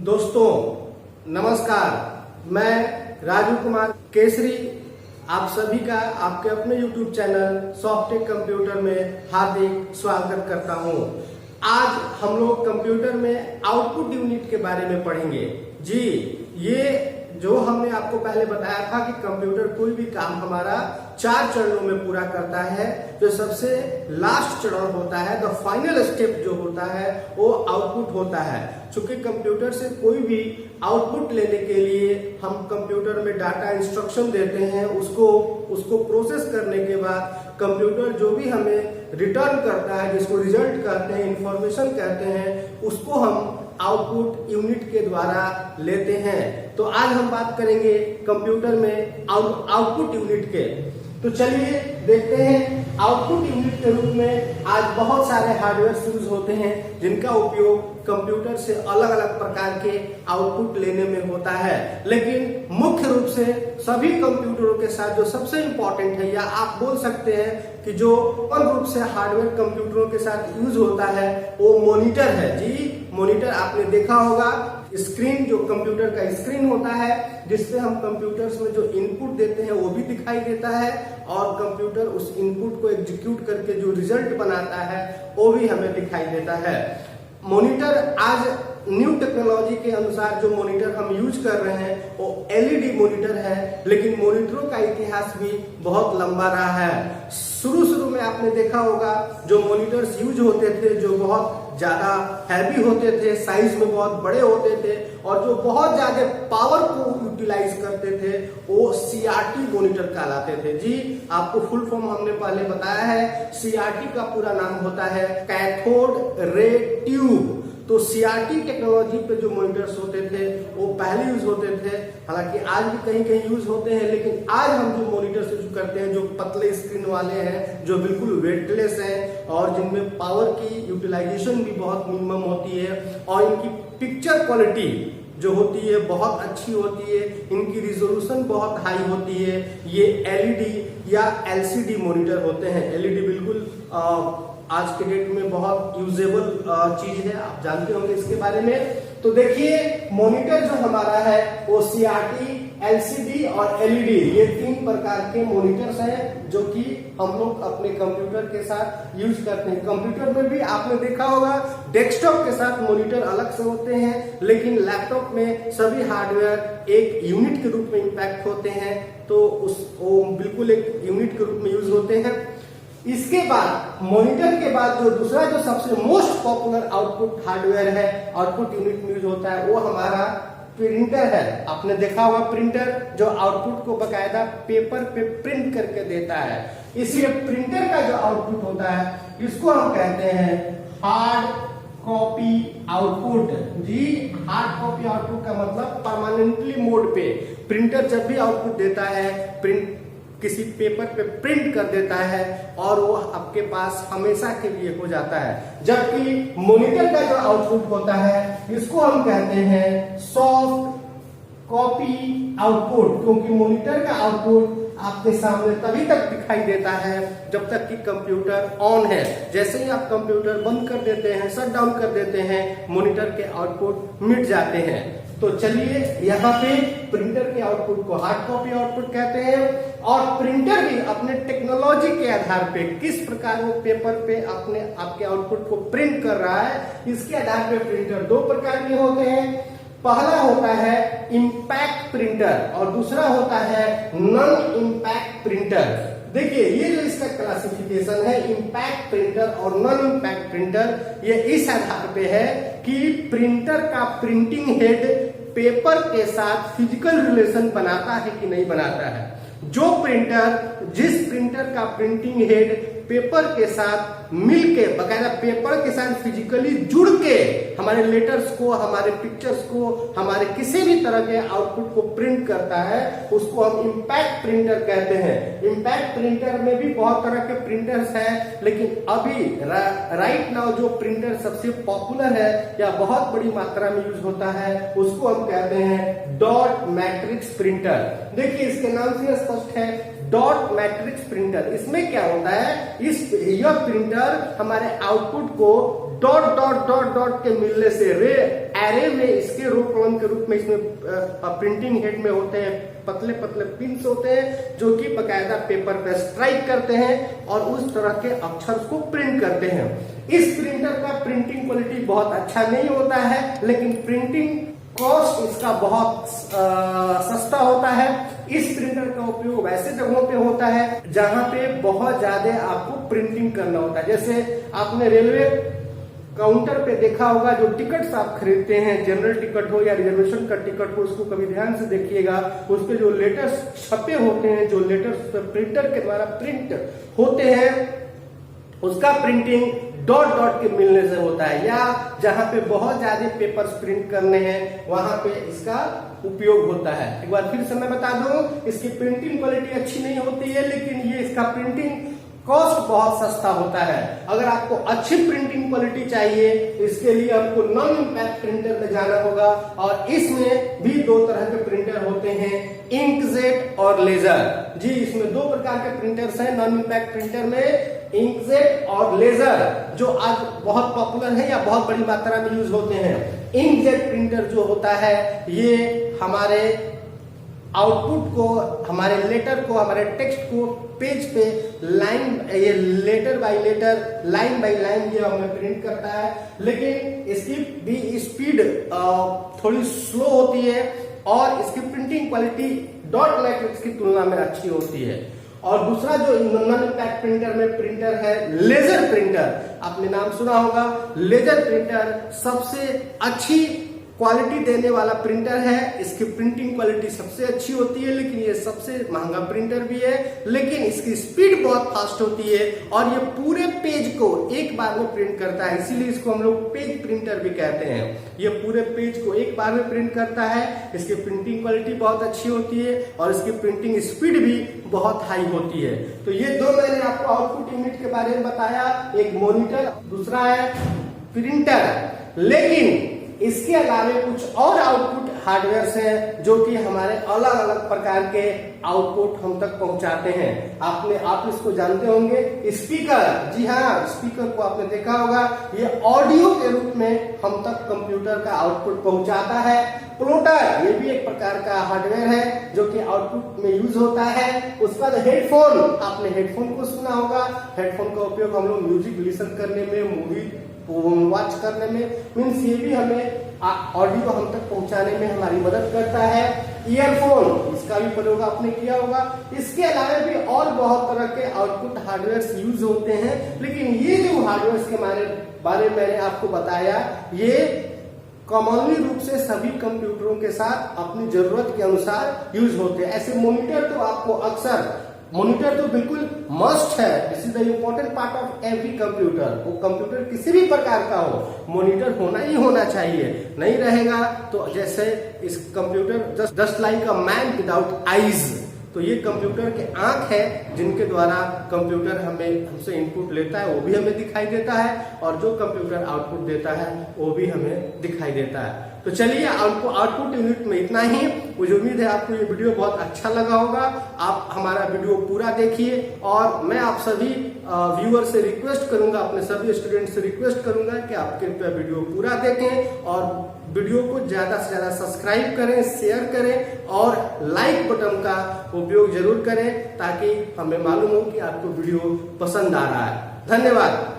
दोस्तों नमस्कार, मैं राजू कुमार केसरी आप सभी का आपके अपने YouTube चैनल सॉफ्टेक कंप्यूटर में हार्दिक स्वागत करता हूं। आज हम लोग कंप्यूटर में आउटपुट यूनिट के बारे में पढ़ेंगे। जी, ये जो हमने आपको पहले बताया था कि कंप्यूटर कोई भी काम हमारा 4 चरणों में पूरा करता है। जो सबसे लास्ट चरण होता है, द फाइनल स्टेप जो होता है वो आउटपुट होता है। चूंकि कंप्यूटर से कोई भी आउटपुट लेने के लिए हम कंप्यूटर में डाटा इंस्ट्रक्शन देते हैं, उसको प्रोसेस करने के बाद कंप्यूटर जो भी हमें रिटर्न करता है, जिसको रिजल्ट कहते हैं, इंफॉर्मेशन कहते हैं, उसको हम आउटपुट यूनिट के द्वारा लेते हैं। तो आज हम बात करेंगे कंप्यूटर में आउटपुट यूनिट के। तो चलिए देखते हैं। आउटपुट यूनिट के रूप में आज बहुत सारे हार्डवेयर यूज होते हैं जिनका उपयोग कंप्यूटर से अलग अलग प्रकार के आउटपुट लेने में होता है। लेकिन मुख्य रूप से सभी कंप्यूटरों के साथ जो सबसे इंपॉर्टेंट है, या आप बोल सकते हैं कि जो पूर्ण रूप से हार्डवेयर कंप्यूटरों के साथ यूज होता है, वो मॉनिटर है। जी, मॉनिटर आपने देखा होगा, स्क्रीन जो कंप्यूटर का स्क्रीन होता है जिससे हम कंप्यूटर्स में जो इनपुट देते हैं वो भी दिखाई देता है, और कंप्यूटर उस इनपुट को एग्जीक्यूट करके जो रिजल्ट बनाता है वो भी हमें दिखाई देता है। मॉनिटर आज न्यू टेक्नोलॉजी के अनुसार जो मॉनिटर हम यूज कर रहे हैं वो एलईडी मॉनिटर है, लेकिन मॉनिटरों का इतिहास भी बहुत लंबा रहा है। शुरू में आपने देखा होगा जो मॉनिटर्स यूज होते थे, जो बहुत ज्यादा हैवी होते थे, साइज में बहुत बड़े होते थे और जो बहुत ज्यादा पावर को यूटिलाइज करते थे, वो सीआरटी मॉनिटर कहलाते थे। जी, आपको फुल फॉर्म हमने पहले बताया है। सीआरटी का पूरा नाम होता है कैथोड रे ट्यूब। तो सीआरटी टेक्नोलॉजी पे जो मॉनिटर्स होते थे वो पहले यूज होते थे, हालांकि आज भी कहीं कहीं यूज होते हैं, लेकिन आज हम जो मॉनिटर्स यूज करते हैं जो पतले स्क्रीन वाले हैं, जो बिल्कुल वेटलेस हैं और जिनमें पावर की यूटिलाइजेशन भी बहुत मिनिमम होती है और इनकी पिक्चर क्वालिटी जो होती है बहुत अच्छी होती है, इनकी रिजोल्यूशन बहुत हाई होती है। ये एलईडी या एलसीडी मॉनिटर होते हैं। एलईडी बिल्कुल आज के डेट में बहुत यूजेबल चीज है, आप जानते होंगे इसके बारे में। तो देखिए, मॉनिटर जो हमारा है वो सीआरटी, एलसीडी और एलईडी, ये 3 प्रकार के मॉनिटर्स हैं जो कि हम लोग अपने कंप्यूटर के साथ यूज करते हैं। कंप्यूटर में भी आपने देखा होगा डेस्कटॉप के साथ मॉनिटर अलग से होते हैं, लेकिन लैपटॉप में सभी हार्डवेयर एक यूनिट के रूप में इंपैक्ट होते हैं, तो वो बिल्कुल एक यूनिट के रूप में यूज होते हैं। इसके बाद मॉनिटर के बाद जो दूसरा जो सबसे मोस्ट पॉपुलर आउटपुट हार्डवेयर है, आउटपुट यूनिट में यूज होता है, वो हमारा प्रिंटर है। आपने देखा होगा प्रिंटर जो आउटपुट को बकायदा पेपर पे प्रिंट करके देता है। इसलिए प्रिंटर का जो आउटपुट होता है इसको हम कहते हैं हार्ड कॉपी आउटपुट। जी, हार्ड कॉपी आउटपुट का मतलब परमानेंटली मोड पे प्रिंटर जब भी आउटपुट देता है, प्रिंट किसी पेपर पे प्रिंट कर देता है और वो आपके पास हमेशा के लिए हो जाता है। जबकि मॉनिटर का जो आउटपुट होता है इसको हम कहते हैं सॉफ्ट कॉपी आउटपुट, क्योंकि मॉनिटर का आउटपुट आपके सामने तभी तक दिखाई देता है जब तक कि कंप्यूटर ऑन है। जैसे ही आप कंप्यूटर बंद कर देते हैं, शट डाउन कर देते हैं, मॉनिटर के आउटपुट मिट जाते हैं। तो चलिए, यहाँ पे प्रिंटर के आउटपुट को हार्ड कॉपी आउटपुट कहते हैं, और प्रिंटर भी अपने टेक्नोलॉजी के आधार पे किस प्रकार वो पेपर पे आपके आउटपुट को प्रिंट कर रहा है, इसके आधार पे प्रिंटर 2 प्रकार के होते हैं। पहला होता है इंपैक्ट प्रिंटर और दूसरा होता है नॉन इंपैक्ट प्रिंटर। देखिए, ये जो इसका क्लासिफिकेशन है इंपैक्ट प्रिंटर और नॉन इंपैक्ट प्रिंटर, ये इस आधार पे है कि प्रिंटर का प्रिंटिंग हेड पेपर के साथ फिजिकल रिलेशन बनाता है कि नहीं बनाता है। जिस प्रिंटर का प्रिंटिंग हेड पेपर के साथ मिलके, बकायदा पेपर के साथ फिजिकली जुड़ के हमारे लेटर्स को, हमारे पिक्चर्स को, हमारे किसी भी तरह के आउटपुट को प्रिंट करता है, उसको हम इंपैक्ट प्रिंटर कहते हैं। इंपैक्ट प्रिंटर में भी बहुत तरह के प्रिंटर्स हैं, लेकिन अभी राइट नाउ जो प्रिंटर सबसे पॉपुलर है या बहुत बड़ी मात्रा में यूज होता है, उसको हम कहते हैं डॉट मैट्रिक्स प्रिंटर। देखिए, इसके नाम से स्पष्ट है डॉट मैट्रिक्स प्रिंटर। इसमें क्या होता है, यह प्रिंटर हमारे output co dot dot dot dot के मिलने से, रे एरे में इसके रो कॉलम के रूप में इसमें प्रिंटिंग हेड में होते हैं पतले पतले पिंस होते हैं जो कि बकायदा पेपर पे स्ट्राइक करते हैं और उस तरह के अक्षर को प्रिंट करते हैं। इस प्रिंटर का प्रिंटिंग क्वालिटी बहुत अच्छा नहीं होता है, लेकिन प्रिंटिंग कॉस्ट इसका बहुत सस्ता होता है। इस प्रिंटर का उपयोग ऐसे जगहों पे होता है जहां पे बहुत ज्यादा आपको प्रिंटिंग करना होता है। जैसे आपने रेलवे काउंटर पे देखा होगा, जो टिकट्स आप खरीदते हैं, जनरल टिकट हो या रिजर्वेशन का टिकट हो, उसको कभी ध्यान से देखिएगा, उस पे जो लेटर्स छपे होते हैं, जो लेटर्स प्रिंटर के द्वारा प्रिंट होते हैं, उसका प्रिंटिंग डॉट डॉट के मिलने से होता है, या जहां पे बहुत ज्यादा पेपर्स प्रिंट करने हैं वहां पे इसका उपयोग होता है। एक बार फिर से मैं बता दूं, इसकी प्रिंटिंग क्वालिटी अच्छी नहीं होती है, लेकिन ये इसका प्रिंटिंग कॉस्ट बहुत सस्ता होता है। अगर आपको अच्छी प्रिंटिंग क्वालिटी चाहिए, इसके लिए आपको नॉन इम्पैक्ट प्रिंटर में जाना होगा, और इसमें भी दो तरह के प्रिंटर होते हैं, इंकजेट और लेजर। जी, इसमें दो प्रकार के प्रिंटर्स हैं नॉन इम्पैक्ट प्रिंटर में, इंकजेट और लेजर, जो आज बहुत पॉपुलर है या बहुत बड़ी मात्रा में यूज होते हैं। इंकजेट प्रिंटर जो होता है, ये हमारे आउटपुट को, हमारे लेटर को, हमारे टेक्स्ट को पेज पे लाइन, ये letter by letter, line by line ये हमें प्रिंट करता है, लेकिन इसकी भी स्पीड थोड़ी स्लो होती है और इसकी प्रिंटिंग क्वालिटी डॉट मैट्रिक्स की तुलना में अच्छी होती है। और दूसरा जो नॉन इम्पैक्ट प्रिंटर में प्रिंटर है लेजर प्रिंटर, आपने नाम सुना होगा। लेजर प्रिंटर सबसे अच्छी क्वालिटी देने वाला प्रिंटर है, इसकी प्रिंटिंग क्वालिटी सबसे अच्छी होती है, लेकिन ये सबसे महंगा प्रिंटर भी है, लेकिन इसकी स्पीड बहुत फास्ट होती है और ये पूरे पेज को एक बार में प्रिंट करता है, इसीलिए इसको हम लोग पेज प्रिंटर भी कहते हैं। ये पूरे पेज को एक बार में प्रिंट करता है, इसकी प्रिंटिंग क्वालिटी बहुत अच्छी होती है और इसकी प्रिंटिंग स्पीड भी बहुत हाई होती है। तो ये दो मैंने आपको आउटपुट यूनिट के बारे में बताया, एक मॉनिटर, दूसरा है प्रिंटर। लेकिन इसके अलावा कुछ और आउटपुट हार्डवेयर हैं जो कि हमारे अलग अलग प्रकार के आउटपुट हम तक पहुंचाते हैं। आप इसको जानते होंगे, स्पीकर। जी हाँ, स्पीकर को आपने देखा होगा, ये ऑडियो के रूप में हम तक कंप्यूटर का आउटपुट पहुंचाता है। प्लोटर, ये भी एक प्रकार का हार्डवेयर है जो कि आउटपुट में यूज होता है। उसका हेडफोन, आपने हेडफोन को सुना होगा। हेडफोन का उपयोग हम लोग म्यूजिक लिसन करने में, मूवी वॉच करने में, मीन्स ये भी हमें ऑडियो हम तक पहुंचाने में हमारी मदद करता है। ईयरफोन, इसका भी प्रयोग आपने किया होगा। इसके अलावा भी और बहुत तरह के आउटपुट हार्डवेयर यूज होते हैं, लेकिन ये जो हार्डवेयर के बारे में मैंने आपको बताया, ये कॉमनली रूप से सभी कंप्यूटरों के साथ अपनी जरूरत के अनुसार यूज होते हैं। ऐसे मॉनिटर तो आपको अक्सर, मॉनिटर तो बिल्कुल मस्ट है, this is the important part of every computer. वो कंप्यूटर किसी भी प्रकार का हो, मॉनिटर होना ही होना चाहिए, नहीं रहेगा तो जैसे इस computer just like a man without eyes. तो ये कंप्यूटर के आंख है जिनके द्वारा कंप्यूटर हमसे इनपुट लेता है, वो भी हमें दिखाई देता है, और जो कंप्यूटर आउटपुट देता है वो भी हमें दिखाई देता है। तो चलिए, आपको आउटपुट यूनिट में इतना ही। मुझे उम्मीद है आपको ये वीडियो बहुत अच्छा लगा होगा। आप हमारा वीडियो पूरा देखिए, और मैं आप सभी व्यूअर से रिक्वेस्ट करूंगा, अपने सभी स्टूडेंट से रिक्वेस्ट करूंगा कि आप कृपया वीडियो पूरा देखें और वीडियो को ज्यादा से ज्यादा सब्सक्राइब करें, शेयर करें और लाइक बटन का उपयोग जरूर करें, ताकि हमें मालूम हो कि आपको वीडियो पसंद आ रहा है। धन्यवाद।